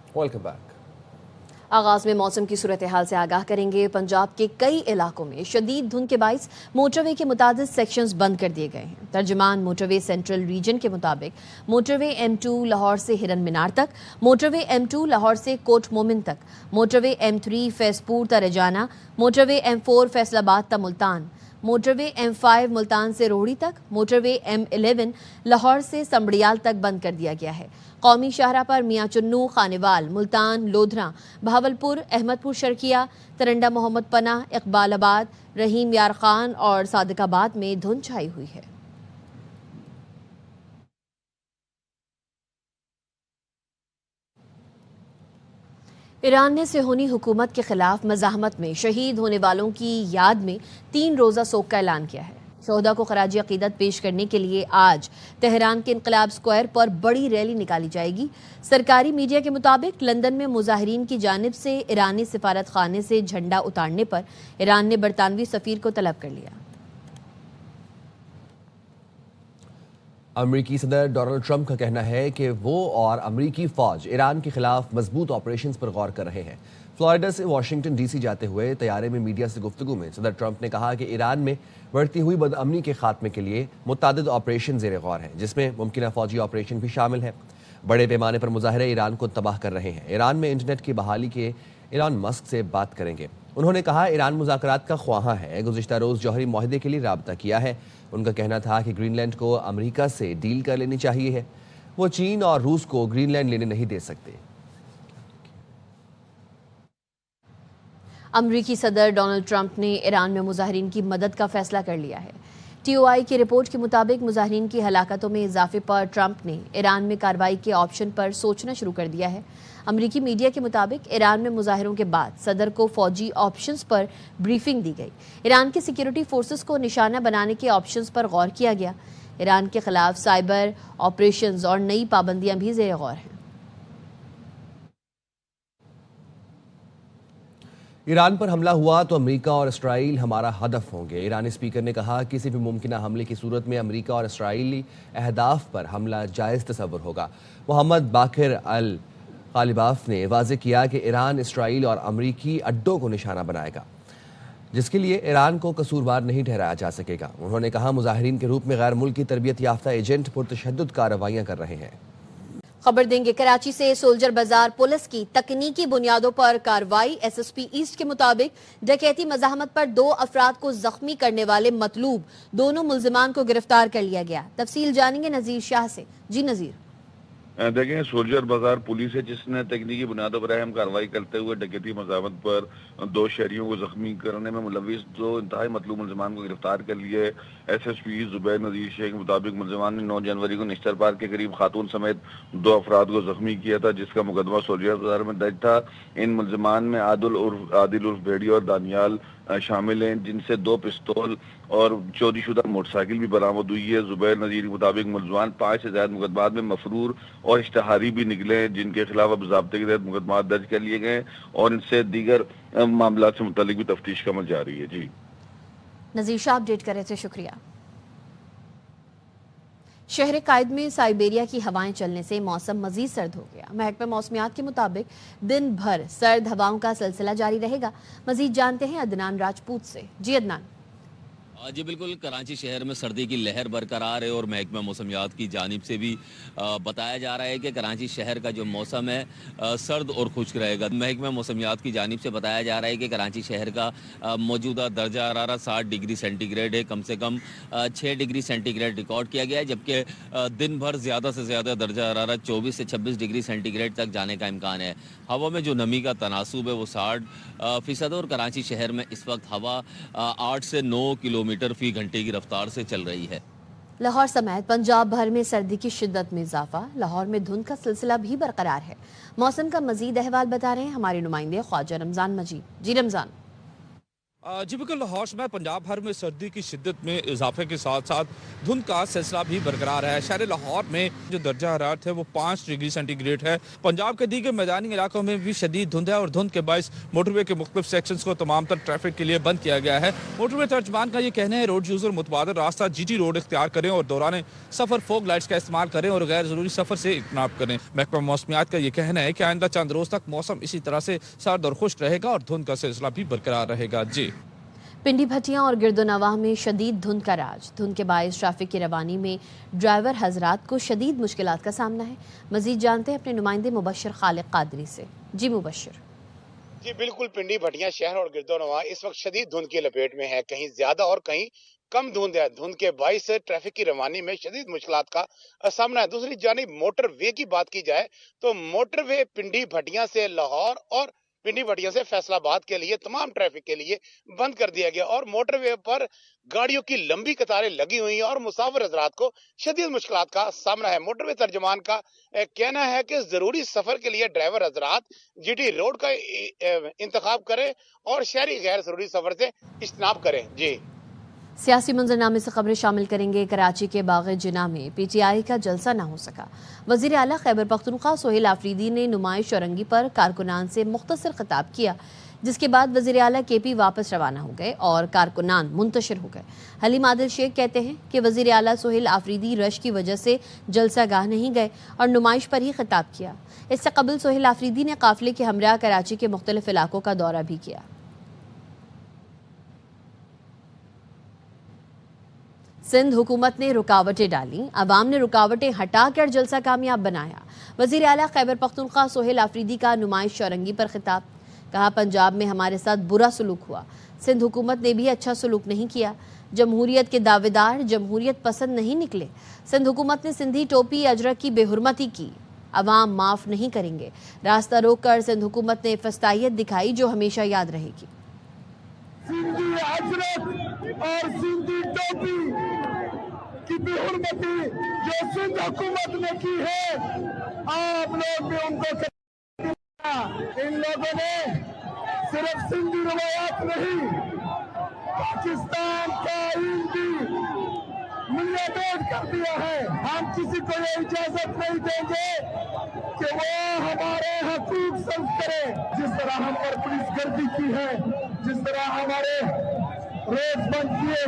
Welcome back. आगाज में मौसम की सूरत हाल से आगाह करेंगे। पंजाब के कई इलाकों में शदीद धुंध के बाइस मोटरवे के मुतादिद सेक्शंस बंद कर दिए गए हैं। तर्जमान मोटरवे सेंट्रल रीजन के मुताबिक मोटरवे M2 लाहौर से हिरन मीनार तक, मोटरवे M2 लाहौर से कोट मोमिन तक, मोटरवे M3 फैसपुर ता रजाना, मोटरवे M4 फैसलाबाद ता मुल्तान, मोटरवे M5 मुल्तान से रोहड़ी तक, मोटरवे M11 लाहौर से संबड़ियाल तक बंद कर दिया गया है। कौमी शाहरा पर मियाँ चुन्नू, खानेवाल, मुल्तान, लोधरा, बहावलपुर, अहमदपुर शर्किया, तरंडा मोहम्मद पनाह, इकबालाबाद, रहीम यार खान और सादिकाबाद में धुंध छाई हुई है। ईरान ने सिहोनी हुकूमत के खिलाफ मज़ाहमत में शहीद होने वालों की याद में 3 रोज़ा सोग का ऐलान किया है। शोहदा को खराज अकीदत पेश करने के लिए आज तेहरान के इनकलाब स्क्वायर पर बड़ी रैली निकाली जाएगी। सरकारी मीडिया के मुताबिक लंदन में मुजाहिरीन की जानिब से ईरानी सिफारत खाने से झंडा उतारने पर ईरान ने बरतानवी सफीर को तलब कर लिया। अमेरिकी सदर डोनाल्ड ट्रंप का कहना है कि वो और अमेरिकी फौज ईरान के खिलाफ मजबूत ऑपरेशंस पर गौर कर रहे हैं। फ्लोरिडा से वाशिंगटन डीसी जाते हुए तैयारे में मीडिया से गुफ्तगू में सदर ट्रंप ने कहा कि ईरान में बढ़ती हुई बदअमनी के खात्मे के लिए मुतअद्दिद ऑपरेशन ज़ेर गौर हैं, जिसमें मुमकिन फौजी ऑपरेशन भी शामिल है। बड़े पैमाने पर मुजाहिरे ईरान को तबाह कर रहे हैं। ईरान में इंटरनेट की बहाली के एलन मस्क से बात करेंगे। उन्होंने कहा ईरान मुज़ाकरात का ख्वाहां है, गुज़िश्ता रोज़ जौहरी मुआहदे के लिए राबता किया है। उनका कहना था कि ग्रीनलैंड को अमेरिका से डील कर लेनी चाहिए है, वो चीन और रूस को ग्रीनलैंड लेने नहीं दे सकते। अमरीकी सदर डोनाल्ड ट्रंप ने ईरान में मुजाहिरीन की मदद का फैसला कर लिया है। TOI की रिपोर्ट के मुताबिक मुजाहिरीन की हलाकतों में इजाफे पर ट्रंप ने ईरान में कार्रवाई के ऑप्शन पर सोचना शुरू कर दिया है। अमरीकी मीडिया के मुताबिक ईरान में मुजाहिरों के बाद सदर को फौजी ऑप्शंस पर ब्रीफिंग दी गई। ईरान की सिक्योरिटी फोर्सेस को निशाना बनाने के ऑप्शंस पर गौर किया गया। ईरान के खिलाफ साइबर ऑपरेशंस और नई पाबंदियां भी ज़ेर गौर हैं। ईरान पर हमला हुआ तो अमेरिका और इसराइल हमारा हदफ होंगे। ईरानी स्पीकर ने कहा किसी भी मुमकिन हमले की सूरत में अमेरिका और इसराइली अहदाफ पर हमला जायज़ तस्वर होगा। मोहम्मद बाकिर अल गालिबाफ ने वाज़ेह किया कि ईरान इसराइल और अमेरिकी अड्डों को निशाना बनाएगा, जिसके लिए ईरान को कसूरवार नहीं ठहराया जा सकेगा। उन्होंने कहा मुजाहिरीन के रूप में गैर मुल्की तरबियत याफ्ता एजेंट पुरतशद्दुद कार्रवाइयाँ कर रहे हैं। खबर देंगे कराची से सोल्जर बाजार पुलिस की तकनीकी बुनियादों पर कार्रवाई। SSP ईस्ट के मुताबिक डकैती मज़ाहमत पर 2 अफराद को जख्मी करने वाले मतलूब दोनों मुल्जिमान को गिरफ्तार कर लिया गया। तफसील जानेंगे नजीर शाह से। जी नजीर। देखें, सोल्जर बाजार पुलिस है जिसने तकनीकी बुनियादों पर अहम कार्रवाई करते हुए डकैती मज़ाहमत पर 2 शहरियों को जख्मी करने में मुलविस 2 इंतहाई मतलूब मुल्ज़िमान को गिरफ्तार कर लिए। SSP जुबैर नज़ीर शेख के मुताबिक मुल्ज़िमान ने 9 जनवरी को निश्तर पार्क के करीब खातून समेत 2 अफराद को जख्मी किया था, जिसका मुकदमा सोल्जर बाजार में दर्ज था। इन मुल्ज़िमान में आदिल उर्फ बेड़ी और दानियाल शामिल हैं, जिनसे 2 पिस्तौल और चोरीशुदा मोटरसाइकिल भी बरामद हुई है। जुबैर नज़ीर के मुताबिक मुल्ज़िमान 5 से ज़्यादा मुकदमात में मफरूर और इश्तहारी भी निकले हैं, जिनके खिलाफ अब ज़ाब्ते के तहत मुकदमा दर्ज कर लिए गए और इनसे दीगर मामला से मुतालिक भी तफ्तीश का अमल जारी है। जी नजीर शाह अपडेट कर रहे थे, शुक्रिया। शहर कायद में साइबेरिया की हवाएं चलने से मौसम मजीद सर्द हो गया। महकमा मौसमियात के मुताबिक दिन भर सर्द हवाओं का सिलसिला जारी रहेगा। मजीद जानते हैं अदनान राजपूत से। जी अदनान। जी बिल्कुल, कराची शहर में सर्दी की लहर बरकरार है और महकमा मौसमियात की जानिब से भी बताया जा रहा है कि कराची शहर का जो मौसम है सर्द और खुश्क रहेगा। महकमा मौसमियात की जानिब से बताया जा रहा है कि कराची शहर का मौजूदा दर्जा हरारत 60 डिग्री सेंटीग्रेड है। कम से कम 6 डिग्री सेंटीग्रेड रिकॉर्ड किया गया है, जबकि दिन भर ज़्यादा से ज़्यादा दर्जा हरारत 24 से 26 डिग्री सेंटीग्रेड तक जाने का इम्कान है। हवा में जो नमी का तनासुब है वो 60% और कराची शहर में इस वक्त हवा 8 से 9 किलोमीटर फी घंटे की रफ्तार से चल रही है। लाहौर समेत पंजाब भर में सर्दी की शिद्दत में इजाफा। लाहौर में धुंध का सिलसिला भी बरकरार है। मौसम का मजीद अहवाल बता रहे हैं हमारे नुमाइंदे ख्वाजा रमजान मजीद। जी रमजान। जी बिल्कुल, लाहौर में पंजाब भर में सर्दी की शिद्दत में इजाफे के साथ साथ धुंध का सिलसिला भी बरकरार है। शहर लाहौर में जो दर्जा हरारत है वो 5 डिग्री सेंटीग्रेड है। पंजाब के दीगर मैदानी इलाकों में भी शदीद धुंध है और धुंध के बायस मोटरवे के मुख्तलिफ सेक्शंस को तमाम तर ट्रैफिक के लिए बंद किया गया है। मोटरवे तर्जमान का ये कहना है रोड यूजर मुतबादल रास्ता GT रोड इख्तियार करें और दौरान सफर फोग लाइट्स का इस्तेमाल करें और गैर जरूरी सफर से इज्तनाब करें। महकमा मौसमियात का ये कहना है कि आइंदा चंद रोज तक मौसम इसी तरह से सर्द और खुश्क रहेगा और धुंध का सिलसिला भी बरकरार रहेगा। जी, पिंडी भटियां और गिरदोनवाह में शदीद धुंध का राज। धुंध के बायस ट्रैफिक की रवानी में ड्राइवर हजरात को शदीद मुश्किलात का सामना है। मजीद जानते हैं अपने नुमाइंदे मुबशर खालिक कादरी से। जी मुबशर। जी बिल्कुल, पिंडी भटियां शहर और गिरदोनवाह इस वक्त शदीद धुंध की लपेट में है। कहीं ज्यादा और कहीं कम धुंध है। धुंध के बायस ट्रैफिक की रवानी में शदीद मुश्किलात का सामना है। दूसरी जानिब मोटर वे की बात की जाए तो मोटर वे पिंडी भटियां से लाहौर और पिंडी भटियां से फैसलाबाद के लिए तमाम ट्रैफिक के लिए बंद कर दिया गया और मोटरवे पर गाड़ियों की लंबी कतारें लगी हुई हैं और मुसाफिर हजरात को शदीद मुश्किलात का सामना है। मोटरवे तर्जमान का कहना है कि जरूरी सफर के लिए ड्राइवर हजरात GT रोड का इंतखाब करें और शहरी गैर जरूरी सफर से इज्तनाब करें। जी, सियासी मंजरनामे से खबरें शामिल करेंगे। कराची के बाग़ जिना में PTI का जलसा न हो सका। वज़ीर आला खैबर पख्तूनख्वा सोहेल आफरीदी ने नुमाइश औरंगी पर कारकुनान से मुख्तसर खिताब किया, जिसके बाद वज़ीर आला KP वापस रवाना हो गए और कारकुनान मुंतशिर हो गए। हलीम आदिल शेख कहते हैं कि वज़ीर आला सोहेल आफरीदी रश की वजह से जलसा गाह नहीं गए और नुमाइश पर ही खिताब किया। इससे कबल सोहेल आफरीदी ने काफिले के हमरा कराची के मुख्तलिफ इलाकों का दौरा भी किया। सिंध हुकूमत ने रुकावटें डाली, अवाम ने रुकावटें हटाकर जलसा कामयाब बनाया। वज़ीर आला खैबर पख्तूनख्वा सोहेल आफरीदी का नुमाइश औरंगी पर खिताब। कहा, पंजाब में हमारे साथ बुरा सलूक हुआ, सिंध हुकूमत ने भी अच्छा सलूक नहीं किया। जमहूरियत के दावेदार जमहूरियत पसंद नहीं निकले। सिंध हुकूमत ने सिंधी टोपी अजरक की बेहुरमती की, अवाम माफ नहीं करेंगे। रास्ता रोक कर सिंध हुकूमत ने फस्तायत दिखाई जो हमेशा याद रहेगी। सिंधी अजरक और सिंधी टोपी की बेहुरमती जो सिंध हुकूमत ने की है, आप लोग भी उनको इन लोगों ने सिर्फ सिंधी रवायात नहीं, पाकिस्तान का आईन भी मुल्लाबेद कर दिया है। हम किसी को ये इजाजत नहीं देंगे कि वो हमारे हकूक सर्व करे। जिस तरह हम पर पुलिस गर्दी की है, जिस तरह हमारे रोड बंद किए।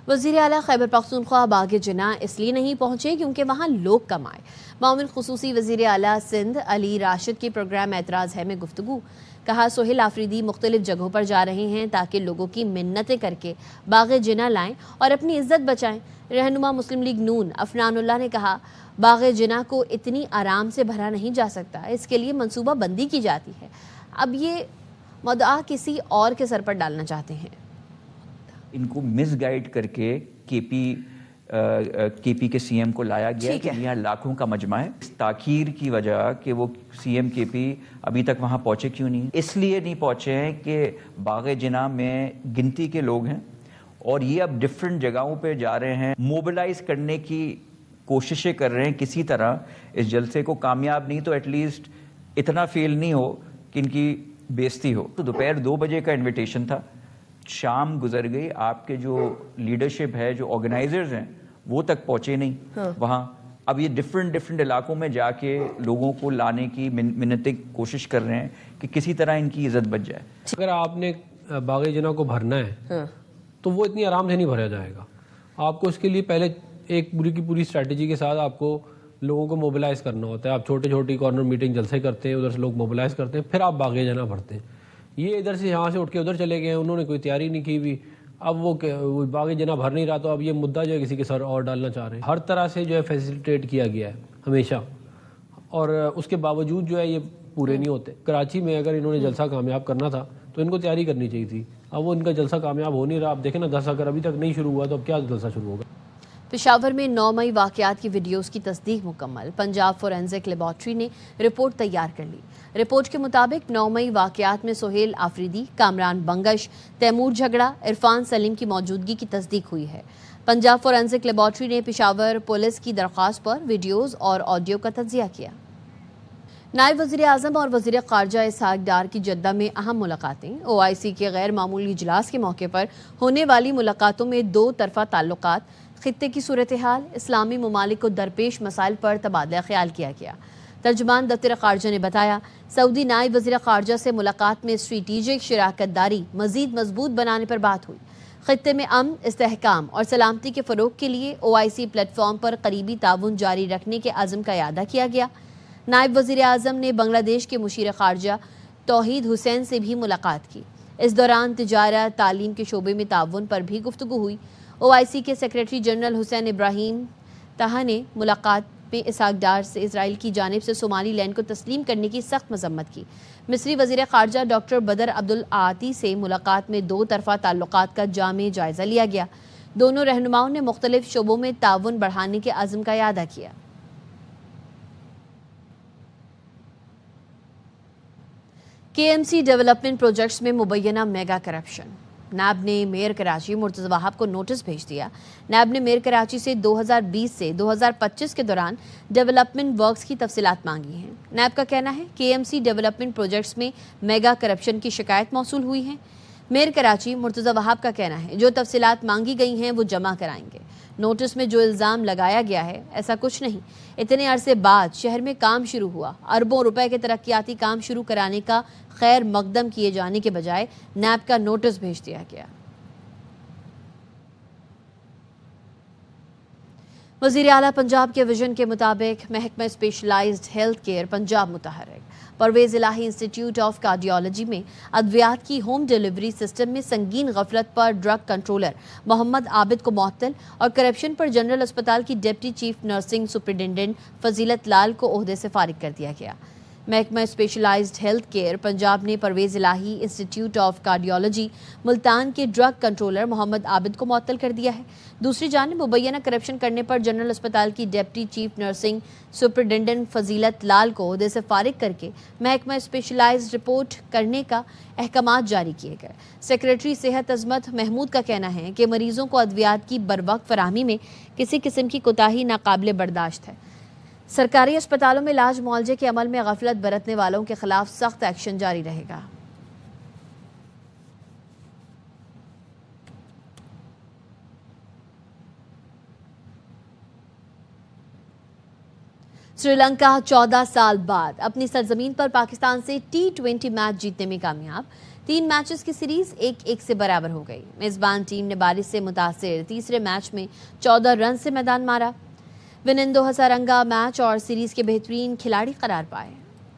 वज़ीर आला खैबर पख्तूनख्वा बाग़ जिना इसलिए नहीं पहुंचे क्योंकि वहां लोग कम आए। मामून खुसूसी वज़ीर आला सिंध अली राशिद की प्रोग्राम एतराज़ है में गुफ्तगू। कहा, सोहेल आफरीदी मुख्तलिफ जगहों पर जा रहे हैं ताकि लोगों की मिन्नतें करके बाग़ जिना लाएं और अपनी इज्जत बचाएं। रहनुमा मुस्लिम लीग नून अफनानुल्लाह ने कहा, बाग़ जिना को इतनी आराम से भरा नहीं जा सकता, इसके लिए मनसूबा बंदी की जाती है। अब ये मुद्दा किसी और के सर पर डालना चाहते हैं। इनको मिसगाइड करके केपी के CM को लाया गया कि यहाँ लाखों का मजमा है। इस ताखीर की वजह कि वो CM KP अभी तक वहाँ पहुँचे क्यों नहीं, इसलिए नहीं पहुँचे हैं कि बाग़ जिना में गिनती के लोग हैं और ये अब डिफरेंट जगहों पे जा रहे हैं, मोबिलाइज करने की कोशिशें कर रहे हैं। किसी तरह इस जलसे को कामयाब नहीं तो एटलीस्ट इतना फेल नहीं हो कि इनकी बेइज्जती हो। तो दोपहर 2 बजे का इन्विटेशन था, शाम गुजर गई, आपके जो लीडरशिप है, जो ऑर्गेनाइजर्स हैं, वो तक पहुंचे नहीं वहाँ। अब ये डिफरेंट इलाकों में जाके लोगों को लाने की मिन्नतें कोशिश कर रहे हैं कि किसी तरह इनकी इज्जत बच जाए। अगर आपने बाग़ जिना को भरना है तो वो इतनी आराम से नहीं भरा जाएगा। आपको इसके लिए पहले एक पूरी की पूरी स्ट्रैटेजी के साथ आपको लोगों को मोबिलाइज करना होता है। आप छोटी कॉर्नर मीटिंग जलसे करते हैं, उधर से लोग मोबिलाइज करते हैं, फिर आप बाग़ जिना भरते हैं। ये इधर से यहाँ से उठ के उधर चले गए, उन्होंने कोई तैयारी नहीं की हुई। अब वो बाग़ जिना भर नहीं रहा, तो अब ये मुद्दा जो है किसी के सर और डालना चाह रहे हैं। हर तरह से जो है फैसिलिटेट किया गया है हमेशा, और उसके बावजूद जो है ये पूरे नहीं होते। कराची में अगर इन्होंने जलसा कामयाब करना था तो इनको तैयारी करनी चाहिए थी। अब वो इनका जलसा कामयाब हो नहीं रहा। आप देखें ना, 10 अगर अभी तक नहीं शुरू हुआ तो अब क्या जलसा शुरू होगा। पेशावर में 9 मई वाक़यात की वीडियोस की तस्दीक मुकम्मल। पंजाब फोरेंसिक लेबॉर्ट्री ने रिपोर्ट तैयार कर ली। रिपोर्ट के मुताबिक 9 मई वाक़यात में सोहेल आफरीदी, कामरान बंगश, तैमूर झगड़ा, इरफान सलीम की मौजूदगी की तस्दीक हुई है। पंजाब फोरेंसिक लेबॉर्ट्री ने पेशावर पुलिस की दरख्वास्त पर वीडियोज़ और ऑडियो का तज्जिया किया। नायब वज़ीर आज़म और वज़ीर ख़ारजा इसहाक़ डार की जद्दा में अहम मुलाकातें। OIC के गैर मामूली इजलास के मौके पर होने वाली मुलाकातों में दो तरफ़ा ताल्लुकात, खित्ते की सूरत हाल, इस्लामी ममालिक को दरपेश मसाइल पर तबादला ख्याल किया गया। तर्जुमान दफ्तर ख़ारजा ने बताया, सऊदी नायब वज़ीर ख़ारजा से मुलाकात में स्ट्रेटेजिक शराकत दारी मज़ीद मजबूत बनाने पर बात हुई। खित्ते में अमन, इस्तेहकाम और सलामती के फ़रोग़ के लिए OIC प्लेटफॉर्म पर करीबी ताउन जारी रखने के अज़्म का इआदा किया गया। नायब वज़ीर आज़म ने बांग्लादेश के मुशीर ख़ारजा तौहीद हुसैन से भी मुलाकात की। इस दौरान तिजारत, तालीम के शोबे में ताउन पर भी गुफ्तगू हुई। OIC के सेक्रेटरी जनरल हुसैन इब्राहिम ताहा ने मुलाकात में इसहाक़ डार से इसराइल की जानिब से सोमाली लैंड को तस्लीम करने की सख्त मजम्मत की। मिस्री वज़ीर ख़ारजा डॉक्टर बदर अब्दुल आती से मुलाकात में दो तरफ़ा ताल्लुकात का जामे जायज़ा लिया गया। दोनों रहनुमाओं ने मुख्तलिफ शोबों में ताउन बढ़ाने के अज़्म का इआदा किया। KMC डेवलपमेंट प्रोजेक्ट्स में मुबैना मेगा करप्शन। नैब ने मेयर कराची मुर्तज़ा वहाब को नोटिस भेज दिया। नैब ने मेयर कराची से 2020 से 2025 के दौरान डेवलपमेंट वर्क्स की तफसीलात मांगी हैं। नैब का कहना है KMC डेवलपमेंट प्रोजेक्ट्स में मेगा करप्शन की शिकायत मौसूल हुई है। मेयर कराची मुर्तज़ा वहाब का कहना है जो तफसीलात मांगी गई हैं वो जमा कराएंगे। नोटिस में जो इल्ज़ाम लगाया गया है ऐसा कुछ नहीं। इतने अरसे बाद शहर में काम शुरू हुआ, अरबों रुपए के तरक्याती काम शुरू कराने का खैर मकदम किए जाने के बजाय नैब का नोटिस भेज दिया गया। वज़ीर आला पंजाब के विजन के मुताबिक महकमा स्पेशलाइज्ड हेल्थ केयर पंजाब मुतहर्रिक। Parvez Elahi institute of cardiology में अद्वियात की होम डिलीवरी सिस्टम में संगीन गफलत पर ड्रग कंट्रोलर मोहम्मद आबिद को मुअत्तल और करप्शन पर जनरल अस्पताल की डिप्टी चीफ नर्सिंग सुपरिटेंडेंट फजीलत लाल को ओहदे से फारिग कर दिया गया। महकमा स्पेशलाइज्ड हेल्थ केयर पंजाब ने Parvez Elahi institute of cardiology Multan के ड्रग कंट्रोलर मोहम्मद आबिद को मुअत्तल कर दिया है। दूसरी जानिब मुबैना करप्शन करने पर जनरल अस्पताल की डिप्टी चीफ नर्सिंग सुपरिटेंडेंट फजीलत लाल को ओहदे से फारिग करके महकमा स्पेशलाइज्ड रिपोर्ट करने का अहकामात जारी किए गए। सेक्रेटरी सेहत अजमत महमूद का कहना है कि मरीजों को अद्वियात की बरवक्त फराहमी में किसी किस्म की कोताही नाकाबिले बर्दाश्त है। सरकारी अस्पतालों में इलाज मुआलजे के अमल में गफलत बरतने वालों के खिलाफ सख्त एक्शन जारी रहेगा। श्रीलंका 14 साल बाद अपनी सरजमीन पर पाकिस्तान से T20 मैच जीतने में कामयाब। 3 मैचेस की सीरीज 1-1 से बराबर हो गई। मेजबान टीम ने बारिश से मुतासिर तीसरे मैच में 14 रन से मैदान मारा। विनिंदो हसारंगा मैच और सीरीज के बेहतरीन खिलाड़ी करार पाए।